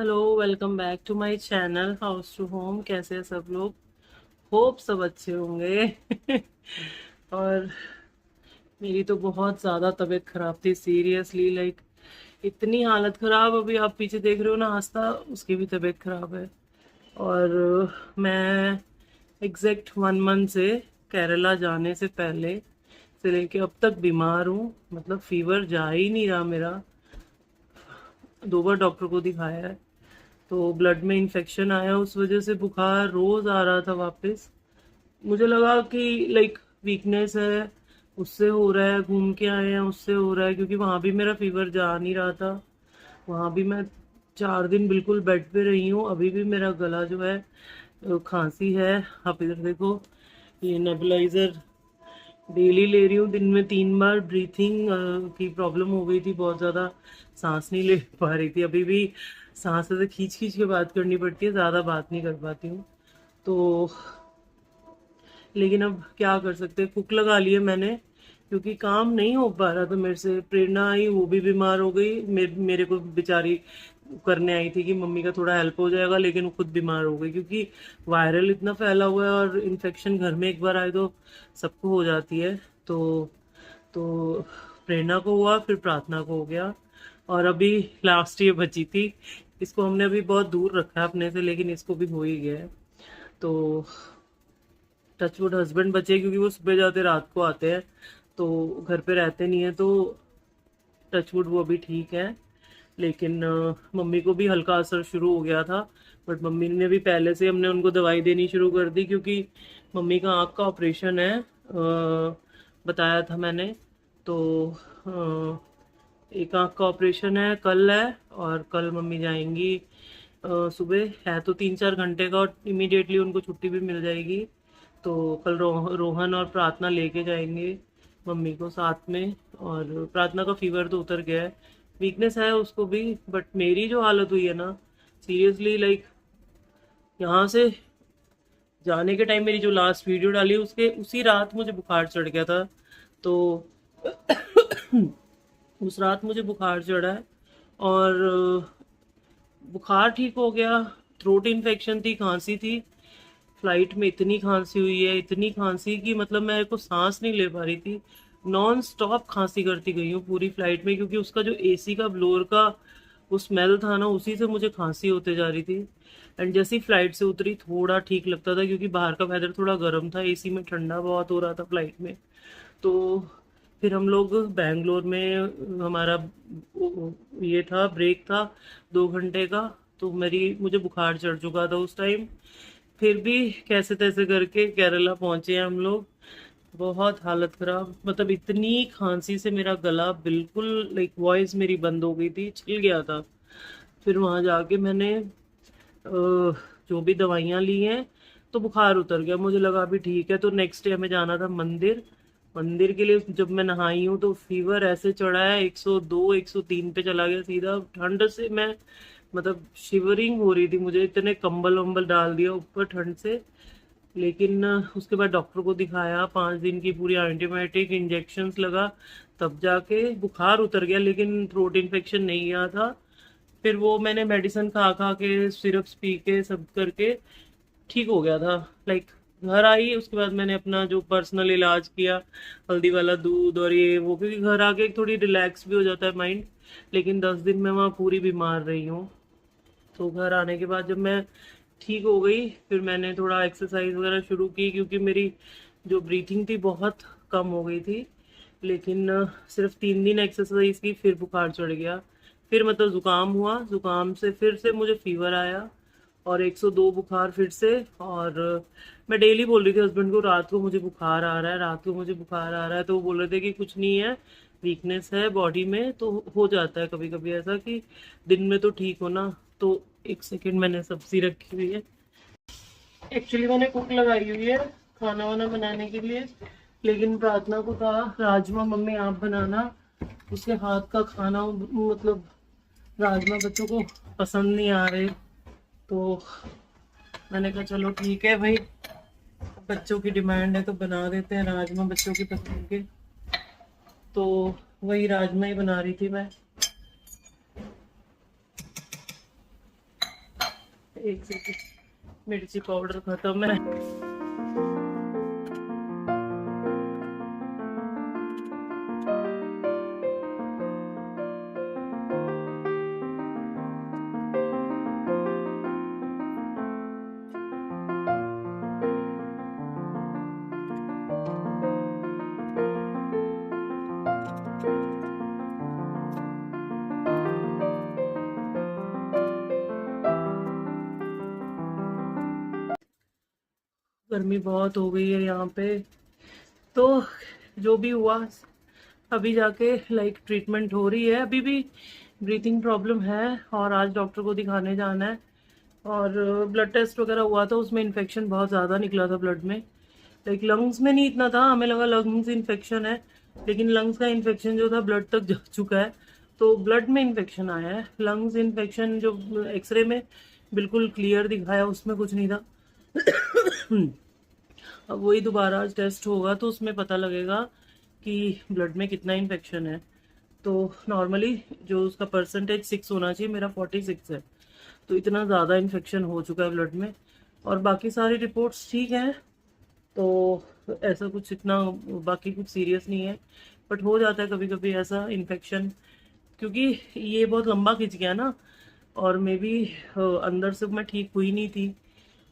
Hello, welcome back to my channel house to home. कैसे हैं सब लोग? होप सब अच्छे होंगे। और मेरी तो बहुत ज़्यादा तबीयत खराब थी, सीरियसली। लाइक इतनी हालत खराब, अभी आप पीछे देख रहे हो ना, आस्था, उसकी भी तबीयत खराब है। और मैं एग्जैक्ट 1 मंथ से केरला जाने से पहले से लेके अब तक बीमार हूँ। मतलब फीवर जा ही नहीं रहा मेरा। 2 बार डॉक्टर को दिखाया है, तो ब्लड में इन्फेक्शन आया, उस वजह से बुखार रोज आ रहा था वापस। मुझे लगा कि लाइक वीकनेस है, उससे हो रहा है, घूम के आए हैं उससे हो रहा है, क्योंकि वहां भी मेरा फीवर जा नहीं रहा था। वहां भी मैं 4 दिन बिल्कुल बेड पे रही हूँ। अभी भी मेरा गला जो है, खांसी है। आप इधर देखो, ये नेबुलाइजर डेली ले रही हूँ, दिन में 3 बार। ब्रीथिंग की प्रॉब्लम हो गई थी बहुत ज़्यादा, सांस नहीं ले पा रही थी। अभी भी सांस ऐसे खींच खींच के बात करनी पड़ती है, ज़्यादा बात नहीं कर पाती हूँ। तो लेकिन अब क्या कर सकते हैं, कुक लगा लिए मैंने, क्योंकि काम नहीं हो पा रहा था मेरे से। प्रेरणा आई, वो भी बीमार हो गई। मेरे को बेचारी करने आई थी कि मम्मी का थोड़ा हेल्प हो जाएगा, लेकिन वो खुद बीमार हो गई, क्योंकि वायरल इतना फैला हुआ है और इन्फेक्शन घर में एक बार आए तो सबको हो जाती है। तो तो प्रेरणा को हुआ, फिर प्रार्थना को हो गया, और अभी लास्ट ये बची थी। इसको हमने अभी बहुत दूर रखा है अपने से, लेकिन इसको भी हो ही गया है। तो टचवुड हस्बैंड बचे, क्योंकि वो सुबह जाते रात को आते हैं, तो घर पे रहते नहीं है। तो टचवुड वो अभी ठीक है। लेकिन मम्मी को भी हल्का असर शुरू हो गया था। बट मम्मी ने भी पहले से, हमने उनको दवाई देनी शुरू कर दी, क्योंकि मम्मी का आँख का ऑपरेशन है, बताया था मैंने। तो एक आँख का ऑपरेशन है, कल है, और कल मम्मी जाएंगी। सुबह है तो 3-4 घंटे का, और इमीडिएटली उनको छुट्टी भी मिल जाएगी। तो कल रोहन और प्रार्थना लेके जाएंगे मम्मी को साथ में। और प्रार्थना का फीवर तो उतर गया है, वीकनेस है उसको भी। बट मेरी जो हालत हुई है ना, सीरियसली, लाइक यहाँ से जाने के टाइम मेरी जो लास्ट वीडियो डाली, उसके उसी रात मुझे बुखार चढ़ गया था। तो उस रात मुझे बुखार चढ़ा है, और बुखार ठीक हो गया। थ्रोट इन्फेक्शन थी, खांसी थी। फ्लाइट में इतनी खांसी हुई है, इतनी खांसी कि मतलब मेरे को सांस नहीं ले पा रही थी। नॉन स्टॉप खांसी करती गई हूँ पूरी फ्लाइट में, क्योंकि उसका जो एसी का ब्लोअर का वो स्मेल था ना, उसी से मुझे खांसी होते जा रही थी। एंड जैसी फ्लाइट से उतरी, थोड़ा ठीक लगता था, क्योंकि बाहर का वेदर थोड़ा गर्म था, एसी में ठंडा बहुत हो रहा था फ्लाइट में। तो फिर हम लोग बैंगलोर में, हमारा ये था, ब्रेक था 2 घंटे का। तो मुझे बुखार चढ़ चुका था उस टाइम। फिर भी कैसे तैसे करके केरला पहुंचे हम लोग। बहुत हालत खराब, मतलब इतनी खांसी से मेरा गला बिल्कुल, लाइक वॉइस मेरी बंद हो गई थी, छिल गया था। फिर वहां जाके मैंने जो भी दवाइयाँ ली हैं, तो बुखार उतर गया। मुझे लगा अभी ठीक है। तो नेक्स्ट डे हमें जाना था मंदिर। मंदिर के लिए जब मैं नहाई हूँ, तो फीवर ऐसे चढ़ा है, 102 103 पे चला गया सीधा। ठंड से मैं, मतलब शिवरिंग हो रही थी मुझे, इतने कंबल वंबल डाल दिया ऊपर ठंड से। लेकिन उसके बाद डॉक्टर को दिखाया, 5 दिन की पूरी एंटीबायोटिक इंजेक्शन्स लगा, तब जाके बुखार उतर गया, लेकिन थ्रोट इन्फेक्शन नहीं गया था। फिर वो मैंने मेडिसिन खा खा के, सिरप्स पी के, सब करके ठीक हो गया था। लाइक घर आई, उसके बाद मैंने अपना जो पर्सनल इलाज किया, हल्दी वाला दूध और ये वो, क्योंकि घर आके थोड़ी रिलैक्स भी हो जाता है माइंड। लेकिन 10 दिन मैं वहाँ पूरी बीमार रही हूँ। तो घर आने के बाद जब मैं ठीक हो गई, फिर मैंने थोड़ा एक्सरसाइज वगैरह शुरू की, क्योंकि मेरी जो ब्रीथिंग थी बहुत कम हो गई थी। लेकिन सिर्फ 3 दिन एक्सरसाइज की, फिर बुखार चढ़ गया। फिर मतलब जुकाम हुआ, जुकाम से फिर से मुझे फीवर आया, और 102 बुखार फिर से। और मैं डेली बोल रही थी हस्बैंड को, रात को मुझे बुखार आ रहा है, रात को मुझे बुखार आ रहा है। तो वो बोल रहे थे कि कुछ नहीं है, वीकनेस है बॉडी में, तो हो जाता है कभी कभी ऐसा कि दिन में तो ठीक हो ना। तो एक सेकेंड, मैंने सब्जी रखी हुई है। एक्चुअली मैंने कुक लगाई हुई है खाना वाना बनाने के लिए, लेकिन प्रार्थना को कहा राजमा मम्मी आप बनाना, उसके हाथ का खाना, मतलब राजमा बच्चों को पसंद नहीं आ रहे। तो मैंने कहा चलो ठीक है भाई, बच्चों की डिमांड है तो बना देते हैं राजमा बच्चों की पसंद के। तो वही राजमा ही बना रही थी मैं। एक सेकंड, मिर्ची पाउडर खत्म है। गर्मी बहुत हो गई है यहाँ पे। तो जो भी हुआ, अभी जाके लाइक ट्रीटमेंट हो रही है। अभी भी ब्रीथिंग प्रॉब्लम है और आज डॉक्टर को दिखाने जाना है। और ब्लड टेस्ट वगैरह हुआ था, उसमें इन्फेक्शन बहुत ज़्यादा निकला था ब्लड में। लाइक लंग्स में नहीं इतना था, हमें लगा लंग्स इन्फेक्शन है, लेकिन लंग्स का इन्फेक्शन जो था ब्लड तक जा चुका है। तो ब्लड में इन्फेक्शन आया है। लंग्स इन्फेक्शन जो एक्सरे में बिल्कुल क्लियर दिखाया, उसमें कुछ नहीं था। अब वही दोबारा आज टेस्ट होगा तो उसमें पता लगेगा कि ब्लड में कितना इन्फेक्शन है। तो नॉर्मली जो उसका परसेंटेज 6 होना चाहिए, मेरा 46 है। तो इतना ज़्यादा इन्फेक्शन हो चुका है ब्लड में। और बाकी सारी रिपोर्ट्स ठीक हैं, तो ऐसा कुछ इतना बाकी कुछ सीरियस नहीं है। बट हो जाता है कभी कभी ऐसा इन्फेक्शन, क्योंकि ये बहुत लंबा खिंच गया ना। और मे बी अंदर से मैं ठीक हुई नहीं थी।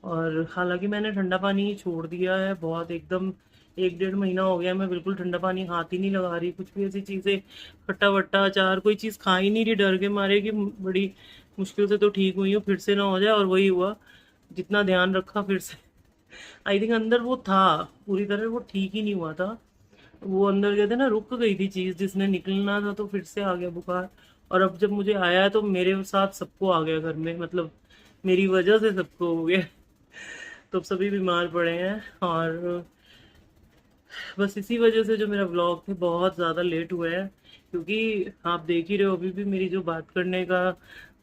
और हालांकि मैंने ठंडा पानी छोड़ दिया है बहुत, एकदम 1 डेढ़ महीना हो गया मैं बिल्कुल ठंडा पानी हाथ ही नहीं लगा रही। कुछ भी ऐसी चीज़ें, खट्टा वट्टा अचार, कोई चीज़ खा ही नहीं रही, डर के मारे कि बड़ी मुश्किल से तो ठीक हुई हूँ, फिर से ना हो जाए। और वही हुआ, जितना ध्यान रखा फिर से आई थिंक अंदर वो था, पूरी तरह वो ठीक ही नहीं हुआ था। वो अंदर कहते ना, रुक गई थी चीज़ जिसने निकलना था, तो फिर से आ गया बुखार। और अब जब मुझे आया है तो मेरे साथ सबको आ गया घर में, मतलब मेरी वजह से सबको हो गया। तो अब सभी बीमार पड़े हैं। और बस इसी वजह से जो मेरा व्लॉग थे बहुत ज़्यादा लेट हुए हैं, क्योंकि आप देख ही रहे हो अभी भी मेरी जो बात करने का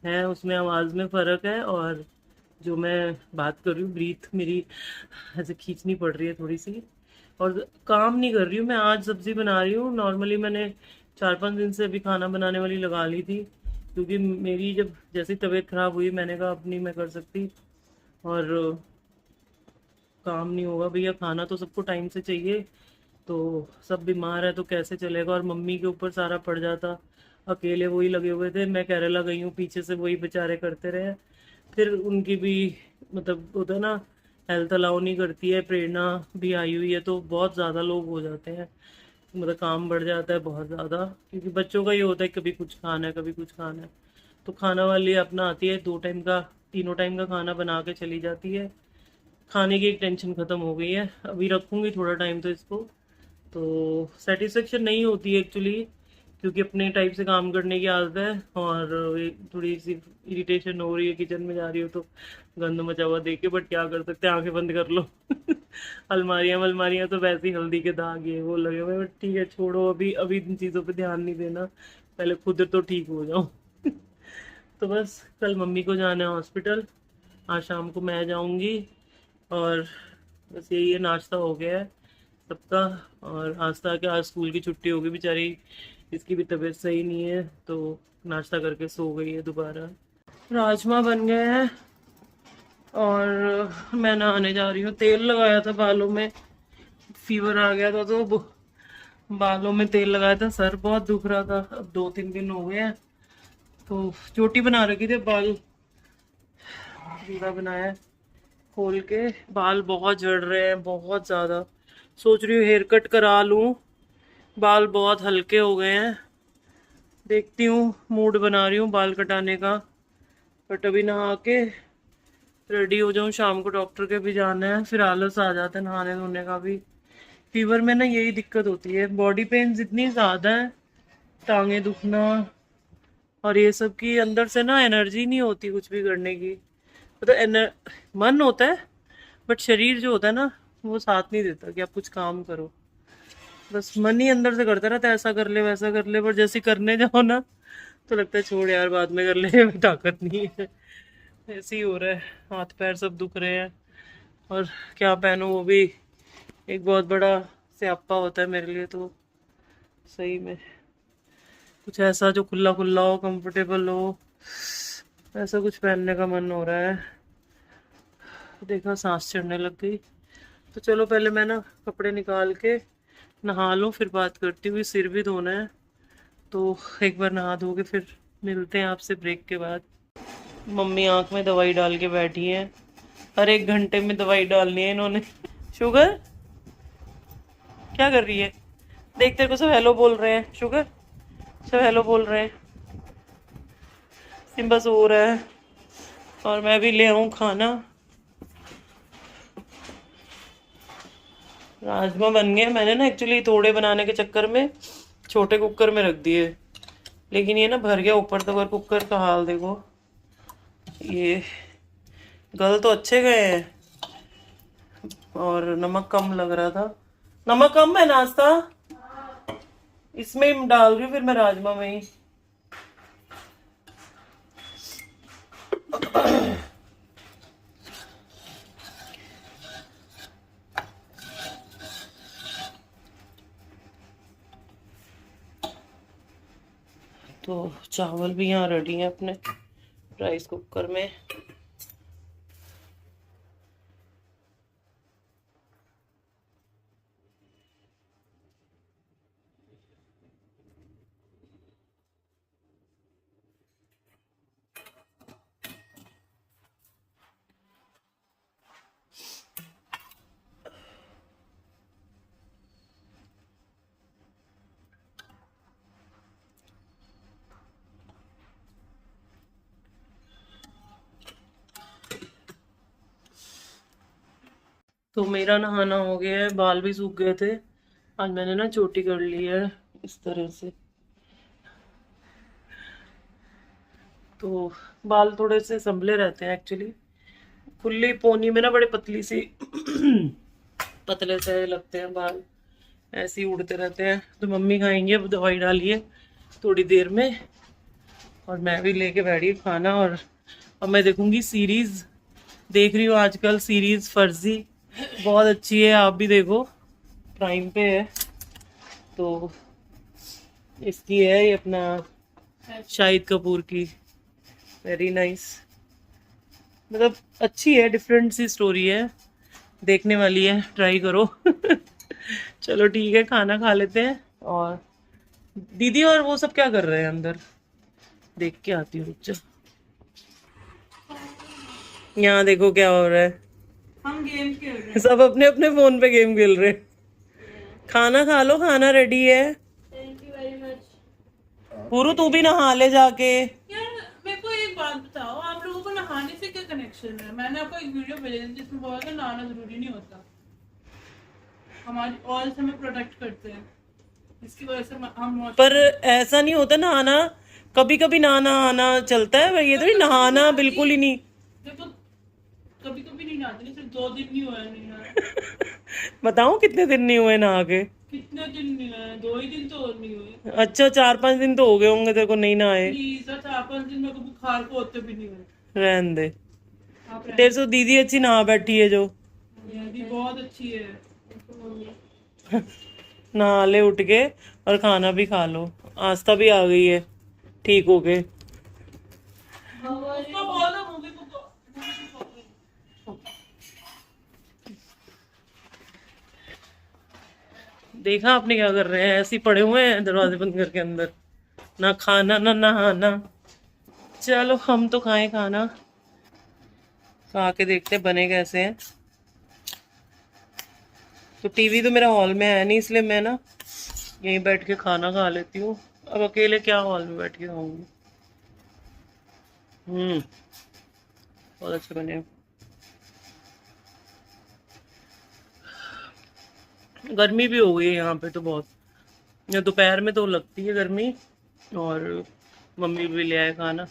है उसमें आवाज़ में फ़र्क है। और जो मैं बात कर रही हूँ, ब्रीथ मेरी ऐसे खींचनी पड़ रही है थोड़ी सी। और काम नहीं कर रही हूँ मैं, आज सब्ज़ी बना रही हूँ। नॉर्मली मैंने 4 5 दिन से अभी खाना बनाने वाली लगा ली थी, क्योंकि मेरी जब जैसी तबीयत ख़राब हुई, मैंने कहा अब नहीं मैं कर सकती। और काम नहीं होगा भैया, खाना तो सबको टाइम से चाहिए। तो सब बीमार है तो कैसे चलेगा। और मम्मी के ऊपर सारा पड़ जाता, अकेले वही लगे हुए थे। मैं केरला गई हूँ, पीछे से वही बेचारे करते रहे। फिर उनकी भी मतलब होता है ना, हेल्थ अलाउ नहीं करती है, प्रेरणा भी आई हुई है, तो बहुत ज़्यादा लोग हो जाते हैं। मतलब काम बढ़ जाता है बहुत ज़्यादा, क्योंकि बच्चों का ये होता है कभी कुछ खाना है कभी कुछ खाना है। तो खाना वाली अपना आती है, 2 टाइम का 3 टाइम का खाना बना के चली जाती है। खाने की एक टेंशन ख़त्म हो गई है। अभी रखूँगी थोड़ा टाइम तो इसको। तो सेटिस्फेक्शन नहीं होती है एक्चुअली, क्योंकि अपने टाइप से काम करने की आदत है। और एक थोड़ी सी इरिटेशन हो रही है, किचन में जा रही हो तो गंद मचा हुआ देख के, बट क्या कर सकते हैं, आंखें बंद कर लो। अलमारियाँ अलमारियाँ तो वैसे ही हल्दी के दाग ये वो लगे हुए, बट ठीक है छोड़ो, अभी अभी इन चीज़ों पे ध्यान नहीं देना, पहले खुद तो ठीक हो जाओ। तो बस कल मम्मी को जाना है हॉस्पिटल, आज शाम को मैं जाऊंगी। और बस यही है, नाश्ता हो गया है सबका। और आस्था के आज स्कूल की छुट्टी होगी बेचारी, इसकी भी तबीयत सही नहीं है, तो नाश्ता करके सो गई है दोबारा। राजमा बन गए हैं और मैं नहाने जा रही हूँ। तेल लगाया था बालों में, फीवर आ गया था तो बालों में तेल लगाया था, सर बहुत दुख रहा था। अब 2 3 दिन हो गए हैं, तो चोटी बना रखी थी, बाल पूरा बनाया है खोल के। बाल बहुत झड़ रहे हैं बहुत ज़्यादा, सोच रही हूँ हेयर कट करा लूँ, बाल बहुत हल्के हो गए हैं। देखती हूँ, मूड बना रही हूँ बाल कटाने का। बट अभी नहा के रेडी हो जाऊँ, शाम को डॉक्टर के भी जाना है, फिर आलस आ जाता है नहाने धोने का भी। फीवर में ना यही दिक्कत होती है, बॉडी पेन इतनी ज़्यादा है, टांगे दुखना, और ये सब की अंदर से ना एनर्जी नहीं होती कुछ भी करने की। मतलब मन होता है, बट शरीर जो होता है ना, वो साथ नहीं देता कि आप कुछ काम करो। बस मन ही अंदर से करता रहता है ऐसा कर ले वैसा कर ले, पर जैसे करने जाओ ना तो लगता है छोड़ यार बाद में कर ले, ताकत नहीं है। ऐसे ही हो रहा है, हाथ पैर सब दुख रहे हैं। और क्या पहनूं, वो भी एक बहुत बड़ा स्यापा होता है मेरे लिए तो। सही में कुछ ऐसा जो खुला खुला हो, कंफर्टेबल हो, ऐसा कुछ पहनने का मन हो रहा है। देखा सांस चढ़ने लग गई। तो चलो पहले मैं ना कपड़े निकाल के नहा लूँ, फिर बात करती हुई, सिर भी धोना है। तो एक बार नहा धो के फिर मिलते हैं आपसे ब्रेक के बाद। मम्मी आंख में दवाई डाल के बैठी है, हर 1 घंटे में दवाई डालनी है इन्होंने। शुगर क्या कर रही है? देख तेरे को सब हेलो बोल रहे हैं, शुगर सब हेलो बोल रहे हैं। सिम्बा सो रहा है और मैं भी ले आऊँ खाना। राजमा बन गए। मैंने ना एक्चुअली थोड़े बनाने के चक्कर में छोटे कुकर में रख दिए, लेकिन ये ना भर गया ऊपर तक। और कुकर का हाल देखो, ये गल तो अच्छे गए हैं और नमक कम लग रहा था। नमक कम है नाश्ता, इसमें ही डाल रही हूँ फिर मैं राजमा में ही। तो चावल भी यहाँ रेडी हैं अपने राइस कुकर में। तो मेरा नहाना हो गया है, बाल भी सूख गए थे। आज मैंने ना चोटी कर ली है इस तरह से। तो बाल थोड़े से संभले रहते हैं एक्चुअली। खुली पोनी में ना बड़े पतली सी पतले से लगते हैं बाल, ऐसे ही उड़ते रहते हैं। तो मम्मी खाएंगे अब दवाई डालिए थोड़ी देर में, और मैं भी लेके बैठी खाना। और अब मैं देखूंगी सीरीज, देख रही हूँ आजकल सीरीज फर्जी, बहुत अच्छी है, आप भी देखो, प्राइम पे है। तो इसकी है ये अपना शाहिद कपूर की, वेरी नाइस, मतलब अच्छी है, डिफरेंट सी स्टोरी है, देखने वाली है, ट्राई करो। चलो ठीक है, खाना खा लेते हैं। और दीदी और वो सब क्या कर रहे हैं अंदर, देख के आती हूँ, रुक जा। यहाँ देखो क्या हो रहा है, हम गेम खेल रहे हैं। सब अपने अपने फोन पे गेम खेल रहे हैं। खाना खा लो, खाना रेडी है। Thank you very much. पूरू तू भी नहा ले जाके। यार मेरे को एक बात बताओ, आप लोगों को नहाने से क्या कनेक्शन है? मैंने आपको एक वीडियो भेजा थी जिसमें बोला था नहाना जरूरी नहीं होता, हमारी ऑयल से हमें प्रोटेक्ट करते हैं, इसकी वजह से हम पर ऐसा नहीं होता नहाना, कभी कभी नहाना आना चलता है, ये तो नहीं नहाना बिल्कुल ही नहीं। देखो कभी कभी नहीं नहाते, नहीं सिर्फ 2 दिन नहीं हुआ नहीं नहाया। बताओ कितने दिन नहीं हुए नहा के? कितने दिन नहीं हुए? 2 ही दिन तो और नहीं हुए। अच्छा 4-5 दिन तो हो गए होंगे तेरे को नहीं नहाए। प्लीज 4-5 दिन मेरे को बुखार को होते भी नहीं हुए। रहने दे, आप तेरे से दीदी अच्छी नहा बैठी है जो। दीदी बहुत अच्छी है। नहा ले उठ के और खाना भी खा लो। आस्था भी आ गई है ठीक हो के। उसको बोल दो मूवी को देखा आपने क्या कर रहे हैं, ऐसे ही पड़े हुए हैं दरवाजे बंद करके अंदर, ना खाना ना नहाना। चलो हम तो खाएं खाना, खा के देखते हैं बने कैसे हैं। तो टीवी तो मेरा हॉल में है नहीं, इसलिए मैं ना यहीं बैठ के खाना खा लेती हूँ। अब अकेले क्या हॉल में बैठ के खाऊंगी। बहुत अच्छे बने हैं। गर्मी भी हो गई है यहाँ पे तो बहुत, या दोपहर में तो लगती है गर्मी। और मम्मी भी ले आए खाना।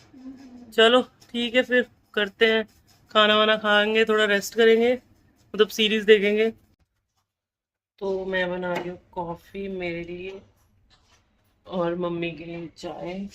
चलो ठीक है, फिर करते हैं, खाना वाना खाएंगे, थोड़ा रेस्ट करेंगे, मतलब सीरीज देखेंगे। तो मैं बना रही हूँ कॉफ़ी मेरे लिए और मम्मी के लिए चाय।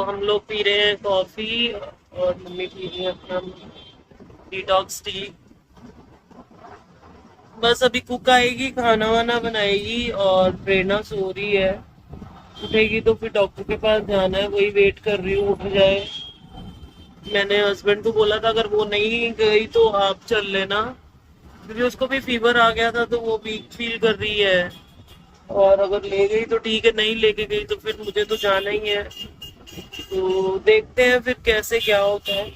हम लोग पी रहे हैं कॉफी और मम्मी पी रही है अपना डिटॉक्स टी। बस अभी कुक आएगी, खाना वाना बनाएगी और प्रेरणा सो रही है। उठेगी तो फिर डॉक्टर के पास जाना है, वही वेट कर रही हूँ उठ जाए। मैंने हस्बैंड को बोला था अगर वो नहीं गई तो आप चल लेना, क्योंकि उसको भी फीवर आ गया था तो वो वीक फील कर रही है। और अगर ले गई तो ठीक है, नहीं लेके गई तो फिर मुझे तो जाना ही है। तो देखते हैं फिर कैसे क्या होता है,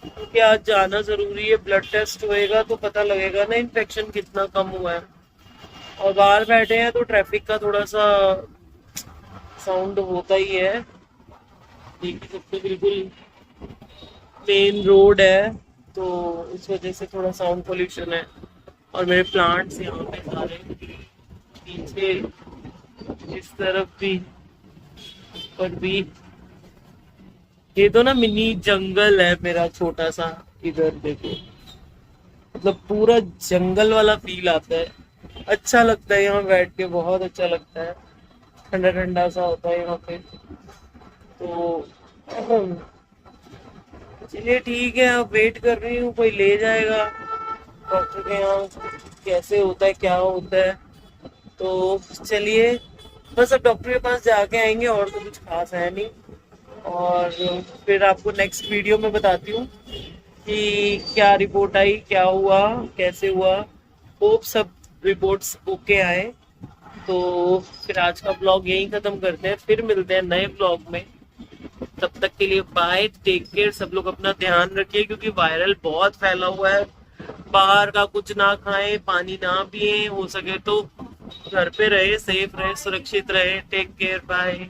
क्योंकि आज जाना जरूरी है। ब्लड टेस्ट होएगा तो पता लगेगा ना इन्फेक्शन कितना कम हुआ है। और बाहर बैठे हैं तो ट्रैफिक का थोड़ा सा साउंड होता ही है, देख सकते बिल्कुल मेन रोड है तो इस वजह से थोड़ा साउंड पोल्यूशन है। और मेरे प्लांट्स यहाँ पे सारे पीछे, इस तरफ भी, पर भी। ये तो ना मिनी जंगल है मेरा छोटा सा, इधर देखो मतलब पूरा जंगल वाला फील आता है। अच्छा लगता है यहाँ बैठ के, बहुत अच्छा लगता है, ठंडा ठंडा सा होता है यहाँ पे। तो चलिए ठीक है, अब वेट कर रही हूँ कोई ले जाएगा डॉक्टर के यहाँ, कैसे होता है क्या होता है। तो चलिए बस अब डॉक्टर के पास जाके आएंगे, और तो कुछ खास है नहीं। और फिर आपको नेक्स्ट वीडियो में बताती हूँ कि क्या रिपोर्ट आई, क्या हुआ, कैसे हुआ। होप सब रिपोर्ट्स ओके आए। तो फिर आज का ब्लॉग यहीं खत्म करते हैं, फिर मिलते हैं नए ब्लॉग में। तब तक के लिए बाय, टेक केयर। सब लोग अपना ध्यान रखिए क्योंकि वायरल बहुत फैला हुआ है। बाहर का कुछ ना खाएं, पानी ना पिए, हो सके तो घर पे रहे, सेफ रहे, सुरक्षित रहे। Take care, bye.